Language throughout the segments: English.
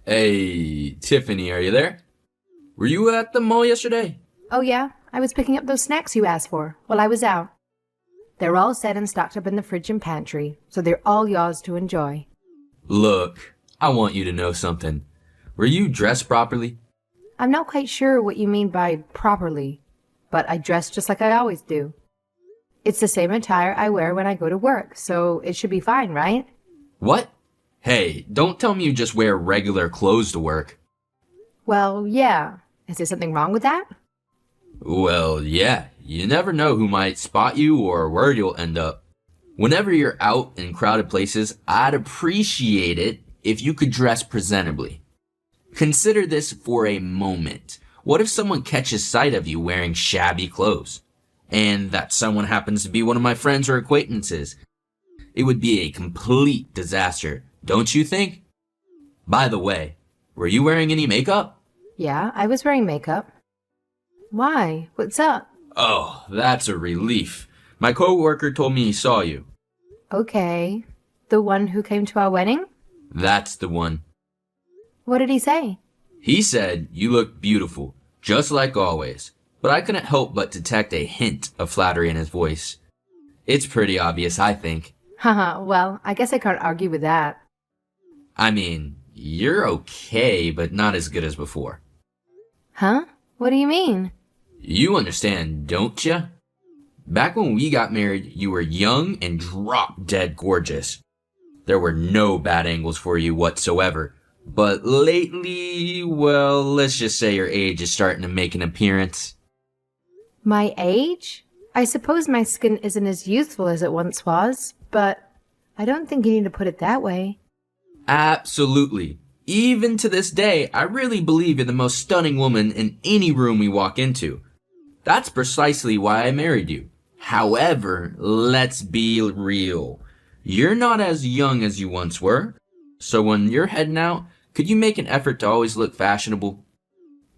Hey, Tiffany, are you there? Were you at the mall yesterday? Oh yeah, I was picking up those snacks you asked for while I was out. They're all set and stocked up in the fridge and pantry, so they're all yours to enjoy. Look, I want you to know something. Were you dressed properly? I'm not quite sure what you mean by properly, but I dress just like I always do. It's the same attire I wear when I go to work, so it should be fine, right? What? Hey, don't tell me you just wear regular clothes to work. Well, yeah. Is there something wrong with that? Well, yeah, you never know who might spot you or where you'll end up. Whenever you're out in crowded places, I'd appreciate it if you could dress presentably. Consider this for a moment. What if someone catches sight of you wearing shabby clothes? And that someone happens to be one of my friends or acquaintances? It would be a complete disaster, don't you think? By the way, were you wearing any makeup? Yeah, I was wearing makeup. Why? What's up? Oh, that's a relief. My coworker told me he saw you. Okay. The one who came to our wedding? That's the one. What did he say? He said you look beautiful, just like always, but I couldn't help but detect a hint of flattery in his voice. It's pretty obvious, I think. Haha, well, I guess I can't argue with that. I mean, you're okay, but not as good as before. Huh? What do you mean? You understand, don't ya? Back when we got married, you were young and drop-dead gorgeous. There were no bad angles for you whatsoever. But lately, well, let's just say your age is starting to make an appearance. My age? I suppose my skin isn't as youthful as it once was, but I don't think you need to put it that way. Absolutely. Even to this day, I really believe you're the most stunning woman in any room we walk into. That's precisely why I married you. However, let's be real. You're not as young as you once were. So when you're heading out, could you make an effort to always look fashionable?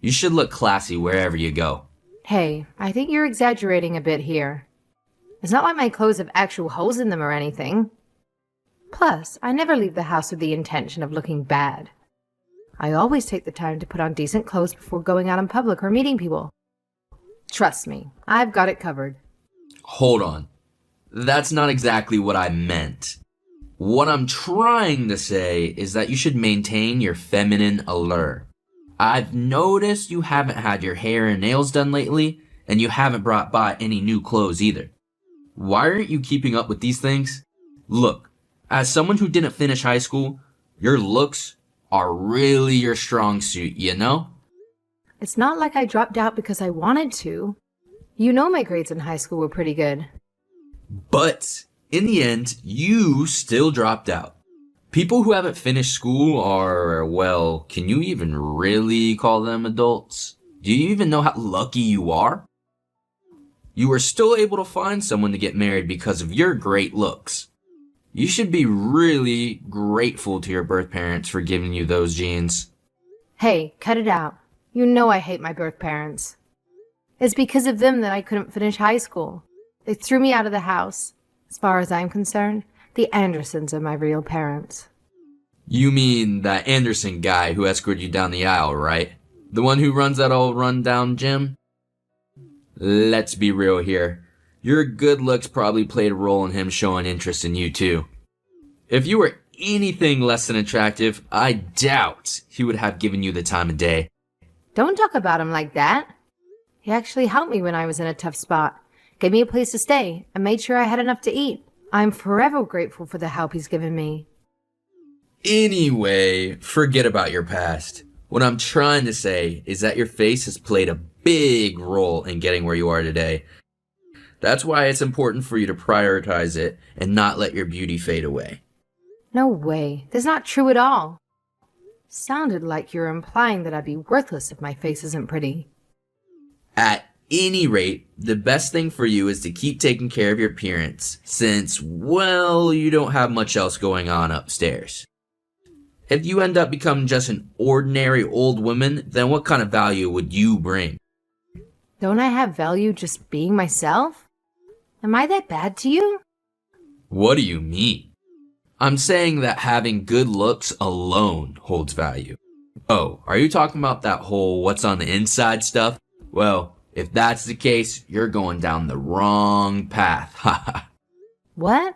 You should look classy wherever you go. Hey, I think you're exaggerating a bit here. It's not like my clothes have actual holes in them or anything. Plus, I never leave the house with the intention of looking bad. I always take the time to put on decent clothes before going out in public or meeting people. Trust me, I've got it covered. Hold on. That's not exactly what I meant. What I'm trying to say is that you should maintain your feminine allure. I've noticed you haven't had your hair and nails done lately, and you haven't bought any new clothes either. Why aren't you keeping up with these things? Look, as someone who didn't finish high school, your looks are really your strong suit, you know? It's not like I dropped out because I wanted to. You know my grades in high school were pretty good. But in the end, you still dropped out. People who haven't finished school are, well, can you even really call them adults? Do you even know how lucky you are? You were still able to find someone to get married because of your great looks. You should be really grateful to your birth parents for giving you those genes. Hey, cut it out. You know I hate my birth parents. It's because of them that I couldn't finish high school. They threw me out of the house. As far as I'm concerned, the Andersons are my real parents. You mean that Anderson guy who escorted you down the aisle, right? The one who runs that old rundown gym? Let's be real here. Your good looks probably played a role in him showing interest in you too. If you were anything less than attractive, I doubt he would have given you the time of day. Don't talk about him like that. He actually helped me when I was in a tough spot, gave me a place to stay, and made sure I had enough to eat. I'm forever grateful for the help he's given me. Anyway, forget about your past. What I'm trying to say is that your face has played a big role in getting where you are today. That's why it's important for you to prioritize it and not let your beauty fade away. No way. That's not true at all. Sounded like you're implying that I'd be worthless if my face isn't pretty. At any rate, the best thing for you is to keep taking care of your appearance since, well, you don't have much else going on upstairs. If you end up becoming just an ordinary old woman, then what kind of value would you bring? Don't I have value just being myself? Am I that bad to you? What do you mean? I'm saying that having good looks alone holds value. Oh, are you talking about that whole what's on the inside stuff? Well, if that's the case, you're going down the wrong path. Haha. What?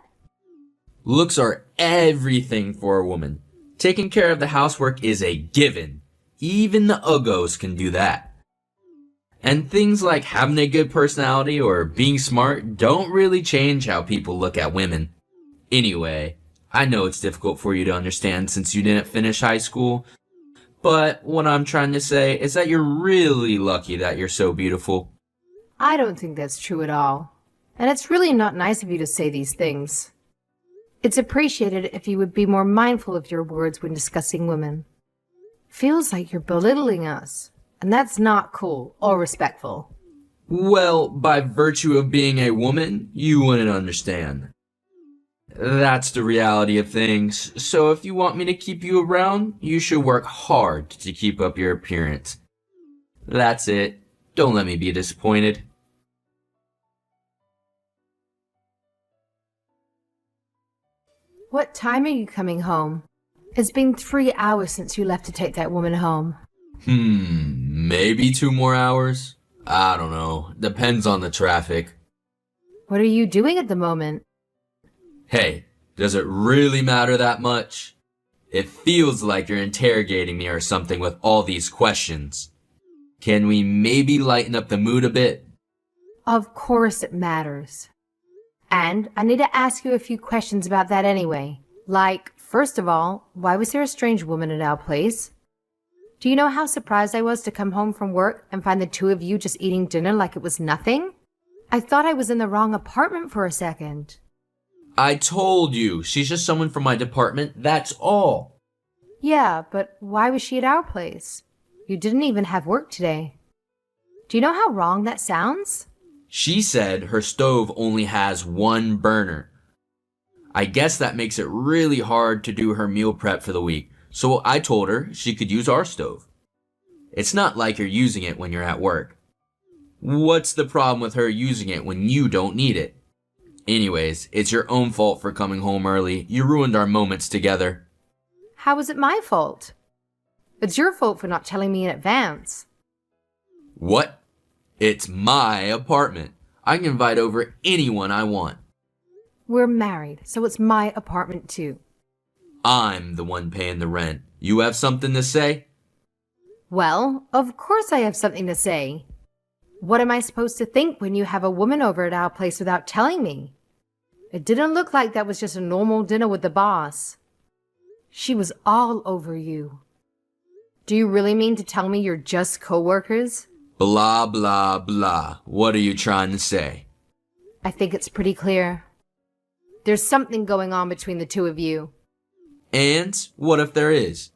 Looks are everything for a woman. Taking care of the housework is a given. Even the uggos can do that. And things like having a good personality or being smart don't really change how people look at women. Anyway, I know it's difficult for you to understand since you didn't finish high school, but what I'm trying to say is that you're really lucky that you're so beautiful. I don't think that's true at all. And it's really not nice of you to say these things. It's appreciated if you would be more mindful of your words when discussing women. Feels like you're belittling us, and that's not cool or respectful. Well, by virtue of being a woman, you wouldn't understand. That's the reality of things, so if you want me to keep you around, you should work hard to keep up your appearance. That's it. Don't let me be disappointed. What time are you coming home? It's been 3 hours since you left to take that woman home. Maybe 2 more hours? I don't know. Depends on the traffic. What are you doing at the moment? Hey, does it really matter that much? It feels like you're interrogating me or something with all these questions. Can we maybe lighten up the mood a bit? Of course it matters. And I need to ask you a few questions about that anyway. Like, first of all, why was there a strange woman at our place? Do you know how surprised I was to come home from work and find the two of you just eating dinner like it was nothing? I thought I was in the wrong apartment for a second. I told you, she's just someone from my department, that's all. Yeah, but why was she at our place? You didn't even have work today. Do you know how wrong that sounds? She said her stove only has 1 burner. I guess that makes it really hard to do her meal prep for the week, so I told her she could use our stove. It's not like you're using it when you're at work. What's the problem with her using it when you don't need it? Anyways, it's your own fault for coming home early. You ruined our moments together. How was it my fault? It's your fault for not telling me in advance. What? It's my apartment. I can invite over anyone I want. We're married, so it's my apartment too. I'm the one paying the rent. You have something to say? Well, of course I have something to say. What am I supposed to think when you have a woman over at our place without telling me? It didn't look like that was just a normal dinner with the boss. She was all over you. Do you really mean to tell me you're just co-workers? Blah, blah, blah. What are you trying to say? I think it's pretty clear. There's something going on between the two of you. And what if there is?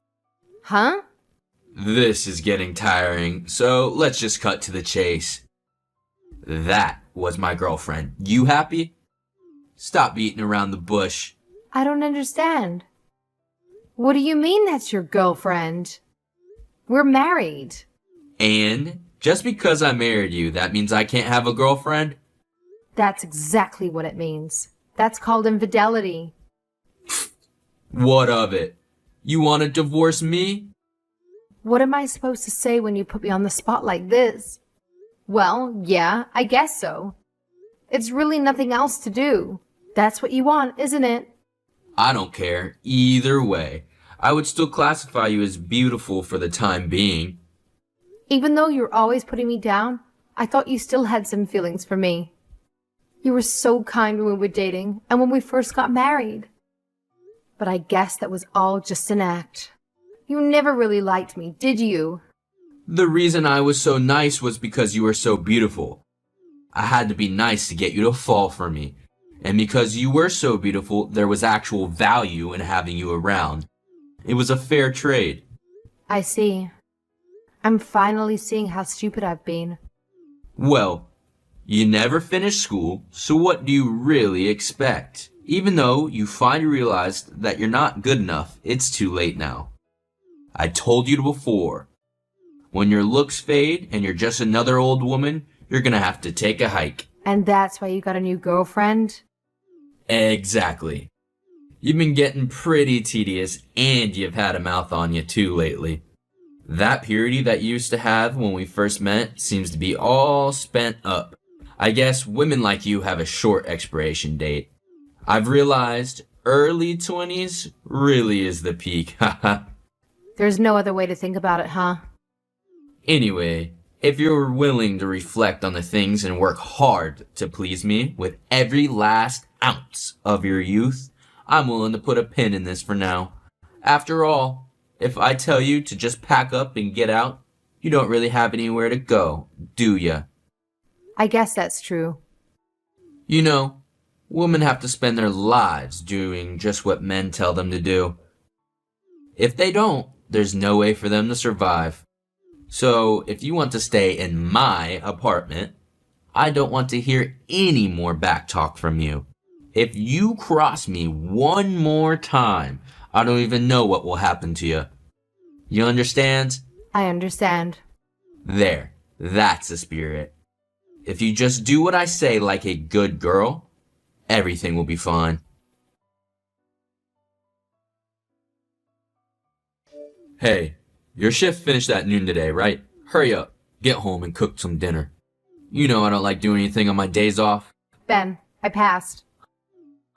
Huh? This is getting tiring, so let's just cut to the chase. That was my girlfriend. You happy? Stop beating around the bush. I don't understand. What do you mean that's your girlfriend? We're married. And just because I married you, that means I can't have a girlfriend? That's exactly what it means. That's called infidelity. What of it? You want to divorce me? What am I supposed to say when you put me on the spot like this? Well, yeah, I guess so. It's really nothing else to do. That's what you want, isn't it? I don't care. Either way, I would still classify you as beautiful for the time being. Even though you're always putting me down, I thought you still had some feelings for me. You were so kind when we were dating and when we first got married. But I guess that was all just an act. You never really liked me, did you? The reason I was so nice was because you were so beautiful. I had to be nice to get you to fall for me. And because you were so beautiful, there was actual value in having you around. It was a fair trade. I see. I'm finally seeing how stupid I've been. Well, you never finished school, so what do you really expect? Even though you finally realized that you're not good enough, it's too late now. I told you before. When your looks fade and you're just another old woman, you're gonna have to take a hike. And that's why you got a new girlfriend? Exactly. You've been getting pretty tedious and you've had a mouth on you too lately. That purity that you used to have when we first met seems to be all spent up. I guess women like you have a short expiration date. I've realized early 20s really is the peak, haha. There's no other way to think about it, huh? Anyway, if you're willing to reflect on the things and work hard to please me with every last ounce of your youth, I'm willing to put a pin in this for now. After all, if I tell you to just pack up and get out, you don't really have anywhere to go, do ya? I guess that's true. You know, women have to spend their lives doing just what men tell them to do. If they don't, there's no way for them to survive. So, if you want to stay in my apartment, I don't want to hear any more backtalk from you. If you cross me one more time, I don't even know what will happen to you. You understand? I understand. There. That's the spirit. If you just do what I say like a good girl, everything will be fine. Hey, your shift finished at noon today, right? Hurry up. Get home and cook some dinner. You know I don't like doing anything on my days off. Ben, I passed.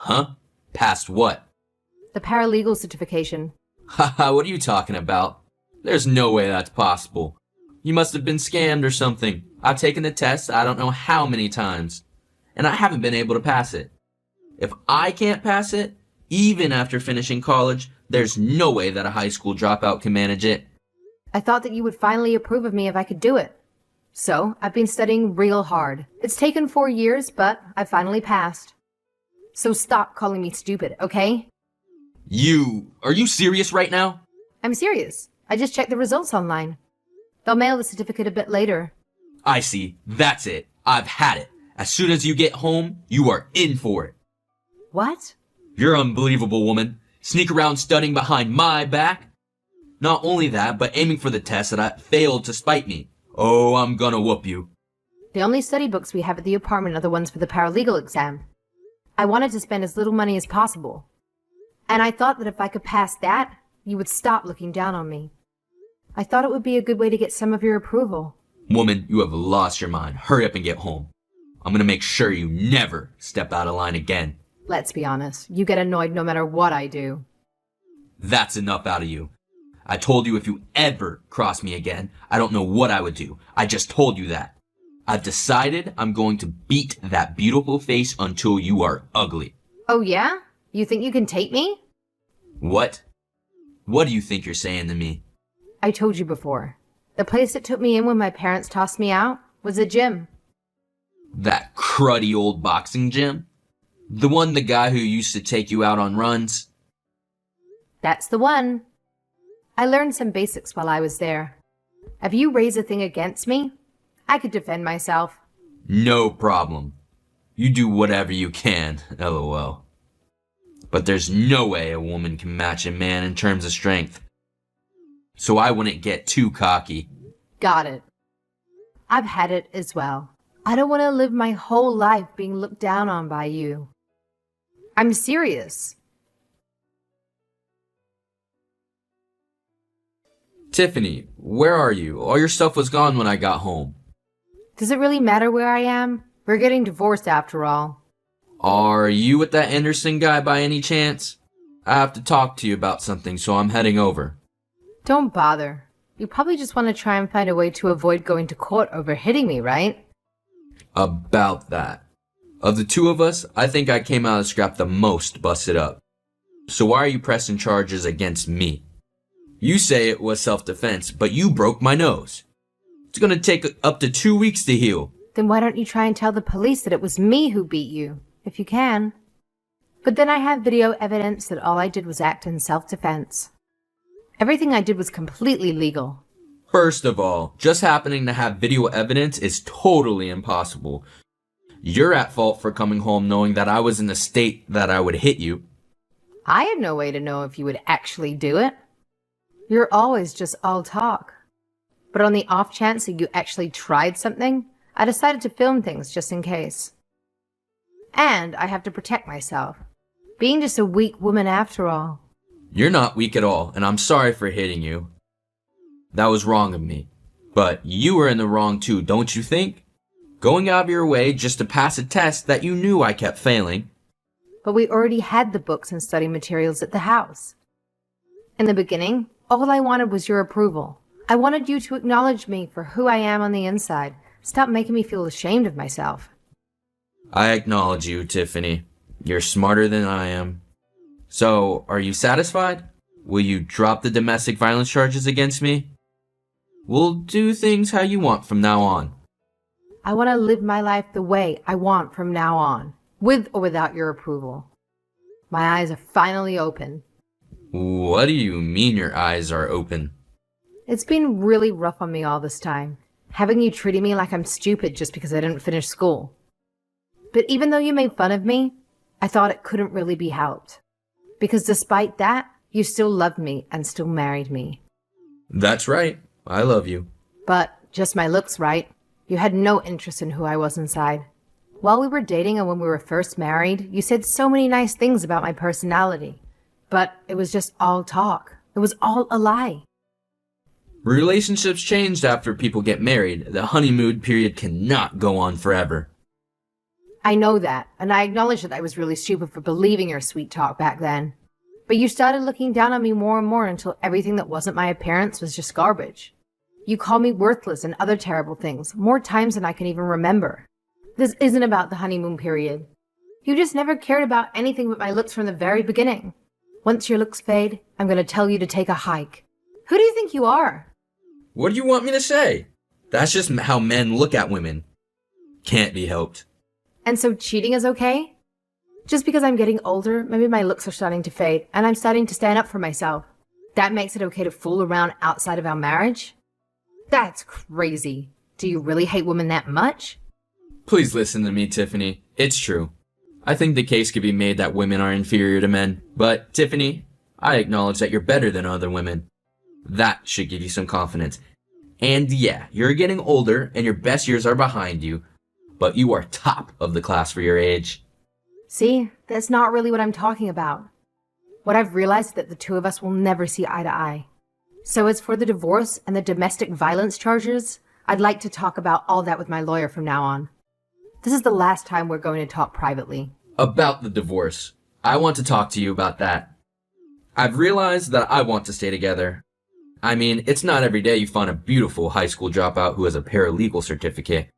Huh? Past what? The paralegal certification. Haha, what are you talking about? There's no way that's possible. You must have been scammed or something. I've taken the test I don't know how many times, and I haven't been able to pass it. If I can't pass it, even after finishing college, there's no way that a high school dropout can manage it. I thought that you would finally approve of me if I could do it. So, I've been studying real hard. It's taken 4 years, but I finally passed. So stop calling me stupid, okay? Are you serious right now? I'm serious. I just checked the results online. They'll mail the certificate a bit later. I see. That's it. I've had it. As soon as you get home, you are in for it. What? You're unbelievable, woman. Sneak around studying behind my back. Not only that, but aiming for the test that I failed to spite me. Oh, I'm gonna whoop you. The only study books we have at the apartment are the ones for the paralegal exam. I wanted to spend as little money as possible. And I thought that if I could pass that, you would stop looking down on me. I thought it would be a good way to get some of your approval. Woman, you have lost your mind. Hurry up and get home. I'm gonna make sure you never step out of line again. Let's be honest, you get annoyed no matter what I do. That's enough out of you. I told you if you ever cross me again, I don't know what I would do. I just told you that. I've decided I'm going to beat that beautiful face until you are ugly. Oh yeah? You think you can take me? What? What do you think you're saying to me? I told you before. The place that took me in when my parents tossed me out was a gym. That cruddy old boxing gym? The one the guy who used to take you out on runs? That's the one. I learned some basics while I was there. If you raise a thing against me, I could defend myself. No problem. You do whatever you can, lol. But there's no way a woman can match a man in terms of strength. So I wouldn't get too cocky. Got it. I've had it as well. I don't want to live my whole life being looked down on by you. I'm serious. Tiffany, where are you? All your stuff was gone when I got home. Does it really matter where I am? We're getting divorced after all. Are you with that Anderson guy by any chance? I have to talk to you about something, so I'm heading over. Don't bother. You probably just want to try and find a way to avoid going to court over hitting me, right? About that. Of the two of us, I think I came out of scrap the most busted up. So why are you pressing charges against me? You say it was self-defense, but you broke my nose. It's gonna take up to 2 weeks to heal. Then why don't you try and tell the police that it was me who beat you, if you can? But then I have video evidence that all I did was act in self-defense. Everything I did was completely legal. First of all, just happening to have video evidence is totally impossible. You're at fault for coming home knowing that I was in the state that I would hit you. I had no way to know if you would actually do it. You're always just all talk. But on the off chance that you actually tried something, I decided to film things just in case. And I have to protect myself. Being just a weak woman after all. You're not weak at all, and I'm sorry for hitting you. That was wrong of me. But you were in the wrong too, don't you think? Going out of your way just to pass a test that you knew I kept failing. But we already had the books and study materials at the house. In the beginning, all I wanted was your approval. I wanted you to acknowledge me for who I am on the inside. Stop making me feel ashamed of myself. I acknowledge you, Tiffany. You're smarter than I am. So, are you satisfied? Will you drop the domestic violence charges against me? We'll do things how you want from now on. I want to live my life the way I want from now on, with or without your approval. My eyes are finally open. What do you mean your eyes are open? It's been really rough on me all this time, having you treating me like I'm stupid just because I didn't finish school. But even though you made fun of me, I thought it couldn't really be helped. Because despite that, you still loved me and still married me. That's right. I love you. But just my looks, right? You had no interest in who I was inside. While we were dating and when we were first married, you said so many nice things about my personality. But it was just all talk. It was all a lie. Relationships changed after people get married. The honeymoon period cannot go on forever. I know that, and I acknowledge that I was really stupid for believing your sweet talk back then. But you started looking down on me more and more until everything that wasn't my appearance was just garbage. You called me worthless and other terrible things, more times than I can even remember. This isn't about the honeymoon period. You just never cared about anything but my looks from the very beginning. Once your looks fade, I'm going to tell you to take a hike. Who do you think you are? What do you want me to say? That's just how men look at women. Can't be helped. And so cheating is okay? Just because I'm getting older, maybe my looks are starting to fade, and I'm starting to stand up for myself. That makes it okay to fool around outside of our marriage? That's crazy. Do you really hate women that much? Please listen to me, Tiffany. It's true. I think the case could be made that women are inferior to men. But, Tiffany, I acknowledge that you're better than other women. That should give you some confidence. And yeah, you're getting older and your best years are behind you, but you are top of the class for your age. See, that's not really what I'm talking about. What I've realized is that the two of us will never see eye to eye. So as for the divorce and the domestic violence charges, I'd like to talk about all that with my lawyer from now on. This is the last time we're going to talk privately. About the divorce. I want to talk to you about that. I've realized that I want to stay together. I mean, it's not every day you find a beautiful high school dropout who has a paralegal certificate.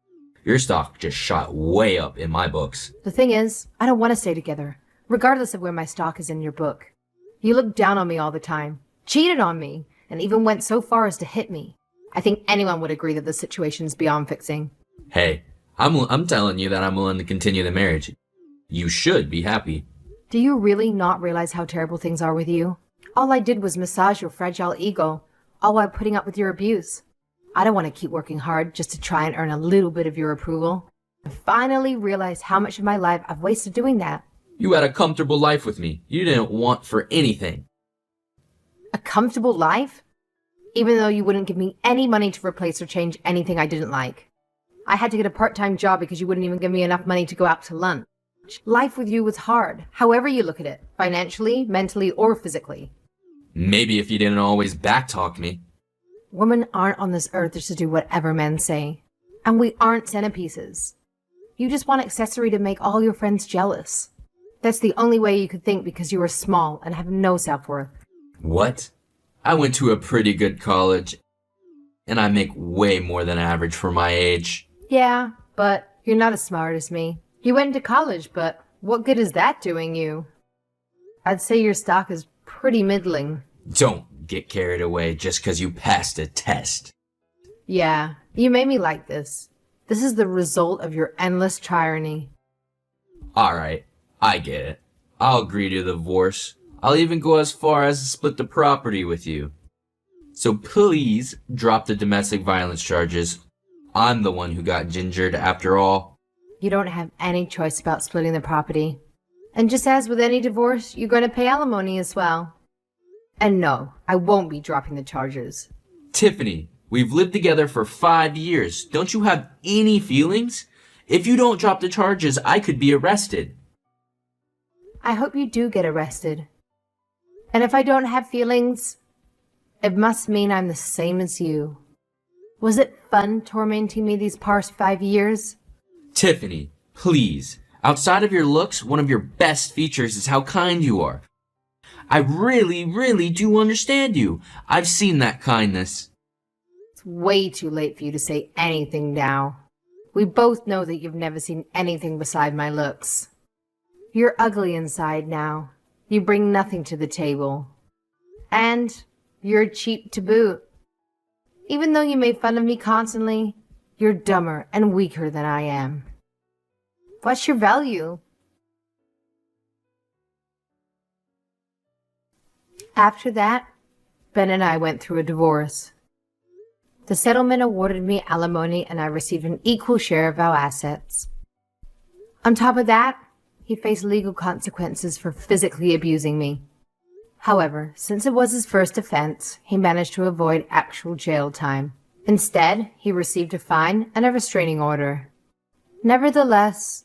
Your stock just shot way up in my books. The thing is, I don't want to stay together, regardless of where my stock is in your book. You look down on me all the time, cheated on me, and even went so far as to hit me. I think anyone would agree that the situation's beyond fixing. Hey, I'm telling you that I'm willing to continue the marriage. You should be happy. Do you really not realize how terrible things are with you? All I did was massage your fragile ego, all while putting up with your abuse. I don't want to keep working hard just to try and earn a little bit of your approval. I finally realized how much of my life I've wasted doing that. You had a comfortable life with me. You didn't want for anything. A comfortable life? Even though you wouldn't give me any money to replace or change anything I didn't like. I had to get a part-time job because you wouldn't even give me enough money to go out to lunch. Life with you was hard, however you look at it, financially, mentally, or physically. Maybe if you didn't always backtalk me. Women aren't on this earth just to do whatever men say. And we aren't centerpieces. You just want accessory to make all your friends jealous. That's the only way you could think because you are small and have no self-worth. What? I went to a pretty good college, and I make way more than average for my age. Yeah, but you're not as smart as me. You went to college, but what good is that doing you? I'd say your stock is pretty middling. Don't get carried away just because you passed a test. Yeah, you made me like this. This is the result of your endless tyranny. Alright, I get it. I'll agree to the divorce. I'll even go as far as to split the property with you. So please drop the domestic violence charges. I'm the one who got gingered after all. You don't have any choice about splitting the property. And just as with any divorce, you're going to pay alimony as well. And no, I won't be dropping the charges. Tiffany, we've lived together for 5 years. Don't you have any feelings? If you don't drop the charges, I could be arrested. I hope you do get arrested. And if I don't have feelings, It must mean I'm the same as you. Was it fun tormenting me these past 5 years? Tiffany, please. Outside of your looks, one of your best features is how kind you are. I really, really do understand you. I've seen that kindness. It's way too late for you to say anything now. We both know that you've never seen anything beside my looks. You're ugly inside now. You bring nothing to the table. And you're cheap to boot. Even though you make fun of me constantly, you're dumber and weaker than I am. What's your value? After that, Ben and I went through a divorce. The settlement awarded me alimony and I received an equal share of our assets. On top of that, he faced legal consequences for physically abusing me. However, since it was his first offense, he managed to avoid actual jail time. Instead, he received a fine and a restraining order. Nevertheless,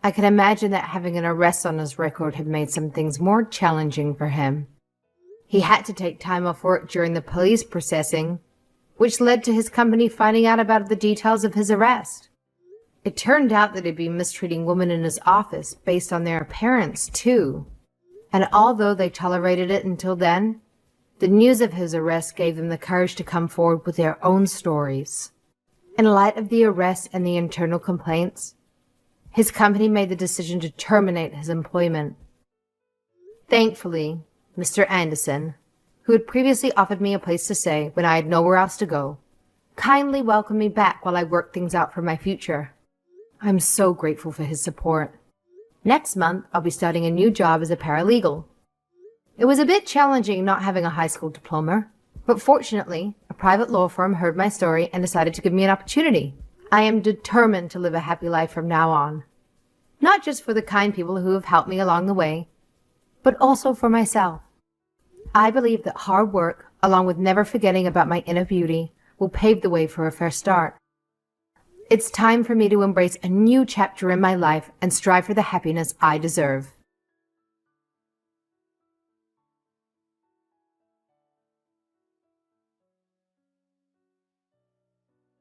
I can imagine that having an arrest on his record had made some things more challenging for him. He had to take time off work during the police processing, which led to his company finding out about the details of his arrest. It turned out that he'd been mistreating women in his office based on their appearance, too. And although they tolerated it until then, the news of his arrest gave them the courage to come forward with their own stories. In light of the arrest and the internal complaints, his company made the decision to terminate his employment. Thankfully, Mr. Anderson, who had previously offered me a place to stay when I had nowhere else to go, kindly welcomed me back while I worked things out for my future. I'm so grateful for his support. Next month, I'll be starting a new job as a paralegal. It was a bit challenging not having a high school diploma, but fortunately, a private law firm heard my story and decided to give me an opportunity. I am determined to live a happy life from now on. Not just for the kind people who have helped me along the way, but also for myself. I believe that hard work, along with never forgetting about my inner beauty, will pave the way for a fresh start. It's time for me to embrace a new chapter in my life and strive for the happiness I deserve.